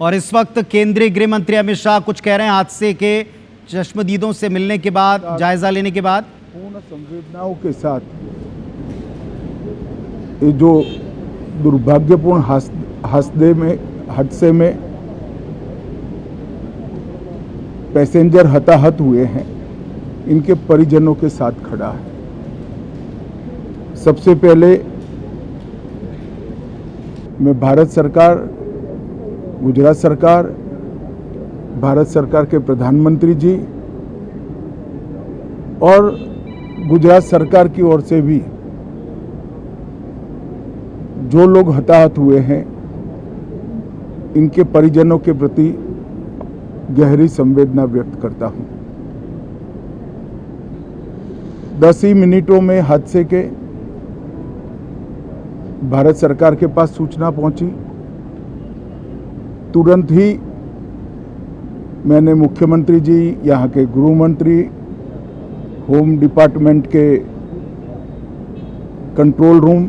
और इस वक्त केंद्रीय गृह मंत्री अमित शाह कुछ कह रहे हैं हादसे के चश्मदीदों से मिलने के बाद, जायजा लेने के बाद। पूर्ण संवेदनाओं के साथ ये जो दुर्भाग्यपूर्ण हादसे में पैसेंजर हताहत हुए हैं, इनके परिजनों के साथ खड़ा है। सबसे पहले मैं भारत सरकार, गुजरात सरकार, भारत सरकार के प्रधानमंत्री जी और गुजरात सरकार की ओर से भी जो लोग हताहत हुए हैं, इनके परिजनों के प्रति गहरी संवेदना व्यक्त करता हूं। 10 ही मिनटों में हादसे के भारत सरकार के पास सूचना पहुंची। तुरंत ही मैंने मुख्यमंत्री जी, यहाँ के गृह मंत्री, होम डिपार्टमेंट के control room,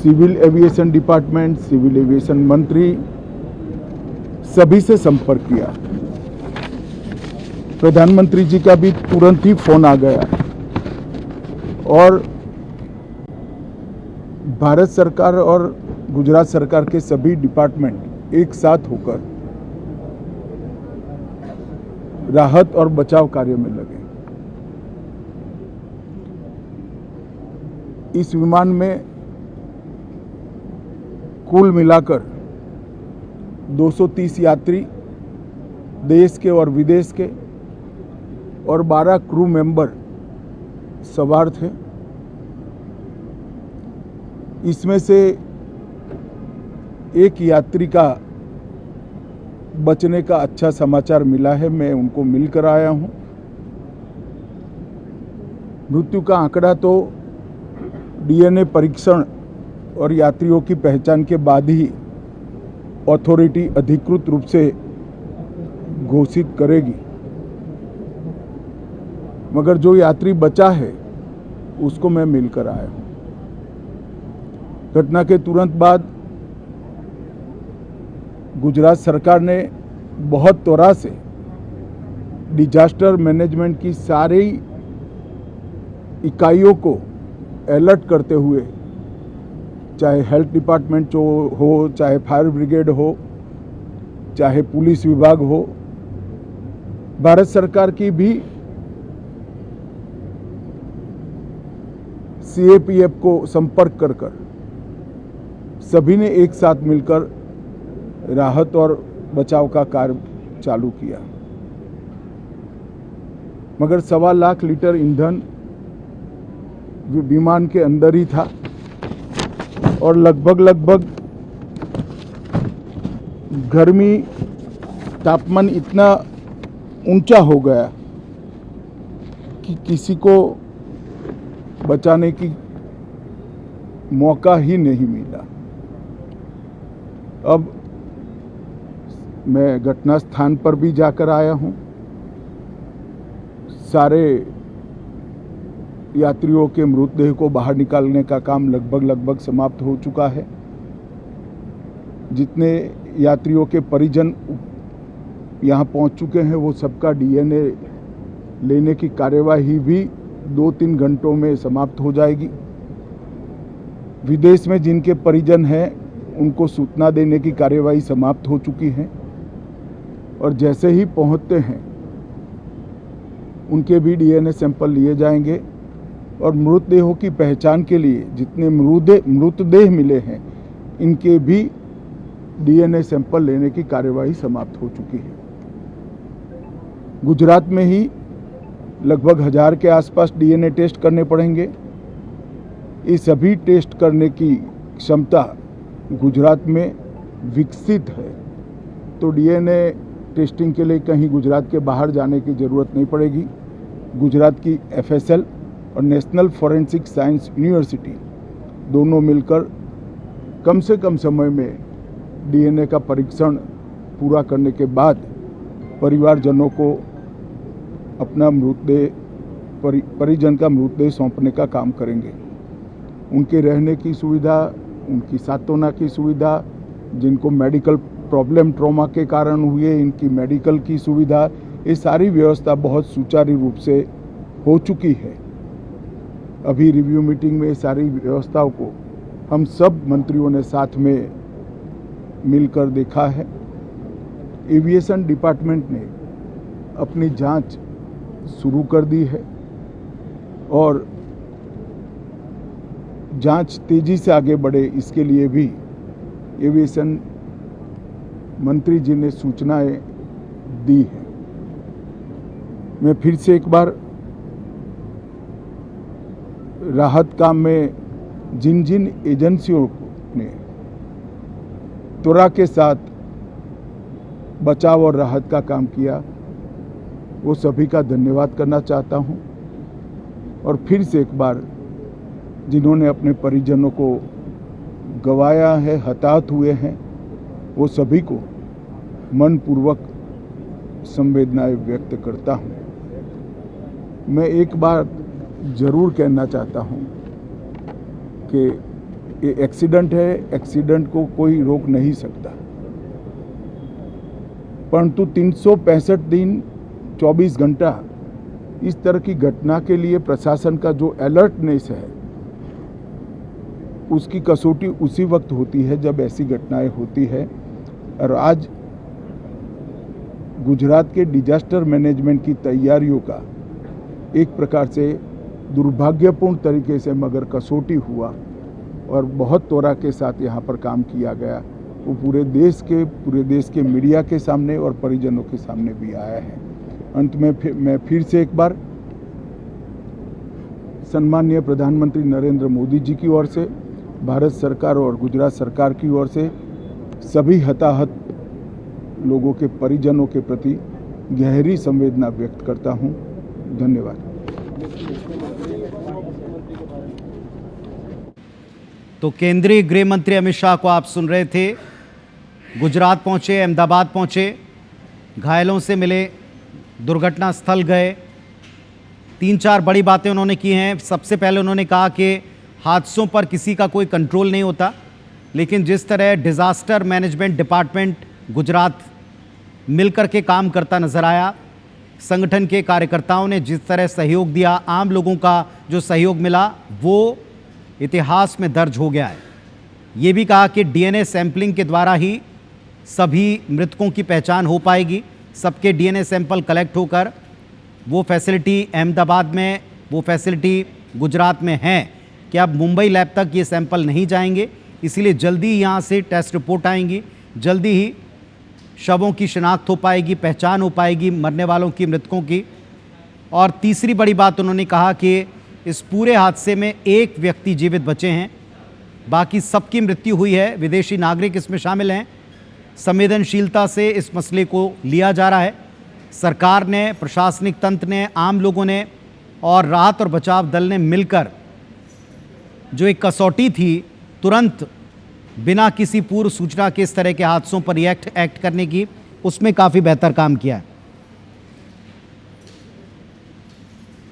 civil aviation department, civil aviation मंत्री, सभी से संपर्क किया। प्रधानमंत्री जी का भी तुरंत ही फोन आ गया और भारत सरकार और गुजरात सरकार के सभी डिपार्टमेंट एक साथ होकर राहत और बचाव कार्य में लगे। इस विमान में कुल मिलाकर 230 यात्री देश के और विदेश के और 12 क्रू मेंबर सवार थे। इसमें से एक यात्री का बचने का अच्छा समाचार मिला है, मैं उनको मिलकर आया हूं। मृत्यु का आंकड़ा तो डीएनए परीक्षण और यात्रियों की पहचान के बाद ही अथॉरिटी अधिकृत रूप से घोषित करेगी, मगर जो यात्री बचा है उसको मैं मिलकर आया हूं। घटना के तुरंत बाद गुजरात सरकार ने बहुत त्वरा से डिजास्टर मैनेजमेंट की सारी इकाइयों को अलर्ट करते हुए, चाहे हेल्थ डिपार्टमेंट हो, चाहे फायर ब्रिगेड हो, चाहे पुलिस विभाग हो, भारत सरकार की भी सीएपीएफ को संपर्क कर सभी ने एक साथ मिलकर राहत और बचाव का कार्य चालू किया। मगर 1.25 लाख लीटर ईंधन विमान के अंदर ही था और लगभग गर्मी, तापमान इतना ऊंचा हो गया कि किसी को बचाने की मौका ही नहीं मिला। अब मैं घटना स्थान पर भी जाकर आया हूं। सारे यात्रियों के मृतदेह को बाहर निकालने का काम लगभग समाप्त हो चुका है। जितने यात्रियों के परिजन यहां पहुंच चुके हैं, वो सबका डीएनए लेने की कार्यवाही भी 2-3 घंटों में समाप्त हो जाएगी। विदेश में जिनके परिजन हैं, उनको सूचना देने की कार्यवाही समाप्त हो चुकी है और जैसे ही पहुंचते हैं उनके भी डीएनए सैंपल लिए जाएंगे और मृतदेहों की पहचान के लिए जितने मृतदेह मिले हैं, इनके भी डीएनए सैंपल लेने की कार्यवाही समाप्त हो चुकी है। गुजरात में ही लगभग 1000 के आसपास डीएनए टेस्ट करने पड़ेंगे। ये सभी टेस्ट करने की क्षमता गुजरात में विकसित है, तो डीएनए टेस्टिंग के लिए कहीं गुजरात के बाहर जाने की ज़रूरत नहीं पड़ेगी। गुजरात की एफएसएल और नेशनल फॉरेंसिक साइंस यूनिवर्सिटी दोनों मिलकर कम से कम समय में डीएनए का परीक्षण पूरा करने के बाद परिवारजनों को अपना परिजन का मृतदेह सौंपने का काम करेंगे। उनके रहने की सुविधा, उनकी सांत्वना की सुविधा, जिनको मेडिकल प्रॉब्लम ट्रॉमा के कारण हुए, इनकी मेडिकल की सुविधा, ये सारी व्यवस्था बहुत सुचारू रूप से हो चुकी है। अभी रिव्यू मीटिंग में सारी व्यवस्थाओं को हम सब मंत्रियों ने साथ में मिलकर देखा है। एविएशन डिपार्टमेंट ने अपनी जांच शुरू कर दी है और जांच तेजी से आगे बढ़े, इसके लिए भी एविएशन मंत्री जी ने सूचनाएं दी है। मैं फिर से एक बार राहत काम में जिन जिन एजेंसियों ने त्वरा के साथ बचाव और राहत का काम किया, वो सभी का धन्यवाद करना चाहता हूं। और फिर से एक बार जिन्होंने अपने परिजनों को गंवाया है, हताहत हुए हैं, वो सभी को मनपूर्वक संवेदनाएं व्यक्त करता हूं। मैं एक बार जरूर कहना चाहता हूं कि ये एक्सीडेंट है, एक्सीडेंट को कोई रोक नहीं सकता, परंतु 365 दिन 24 घंटा इस तरह की घटना के लिए प्रशासन का जो अलर्टनेस है, उसकी कसौटी उसी वक्त होती है जब ऐसी घटनाएं होती है। और आज गुजरात के डिजास्टर मैनेजमेंट की तैयारियों का एक प्रकार से दुर्भाग्यपूर्ण तरीके से मगर कसौटी हुआ और बहुत त्वरा के साथ यहाँ पर काम किया गया, वो पूरे देश के मीडिया के सामने और परिजनों के सामने भी आया है। अंत में मैं फिर से एक बार सम्माननीय प्रधानमंत्री नरेंद्र मोदी जी की ओर से, भारत सरकार और गुजरात सरकार की ओर से सभी हताहत लोगों के परिजनों के प्रति गहरी संवेदना व्यक्त करता हूं। धन्यवाद। तो केंद्रीय गृह मंत्री अमित शाह को आप सुन रहे थे। गुजरात पहुंचे, अहमदाबाद पहुंचे, घायलों से मिले, दुर्घटना स्थल गए, 3-4 बड़ी बातें उन्होंने की हैं। सबसे पहले उन्होंने कहा कि हादसों पर किसी का कोई कंट्रोल नहीं होता, लेकिन जिस तरह डिज़ास्टर मैनेजमेंट डिपार्टमेंट गुजरात मिलकर के काम करता नज़र आया, संगठन के कार्यकर्ताओं ने जिस तरह सहयोग दिया, आम लोगों का जो सहयोग मिला, वो इतिहास में दर्ज हो गया है। ये भी कहा कि डीएनए सैंपलिंग के द्वारा ही सभी मृतकों की पहचान हो पाएगी। सबके डीएनए सैंपल कलेक्ट होकर वो फैसिलिटी अहमदाबाद में, वो फैसिलिटी गुजरात में है कि अब मुंबई लैब तक ये सैंपल नहीं जाएंगे, इसीलिए जल्दी ही यहाँ से टेस्ट रिपोर्ट आएंगी, जल्दी ही शवों की शिनाख्त हो पाएगी, पहचान हो पाएगी मरने वालों की, मृतकों की। और तीसरी बड़ी बात उन्होंने कहा कि इस पूरे हादसे में एक व्यक्ति जीवित बचे हैं, बाकी सबकी मृत्यु हुई है। विदेशी नागरिक इसमें शामिल हैं। संवेदनशीलता से इस मसले को लिया जा रहा है। सरकार ने, प्रशासनिक तंत्र ने, आम लोगों ने और राहत और बचाव दल ने मिलकर जो एक कसौटी थी, तुरंत बिना किसी पूर्व सूचना के इस तरह के हादसों पर एक्ट करने की, उसमें काफ़ी बेहतर काम किया है।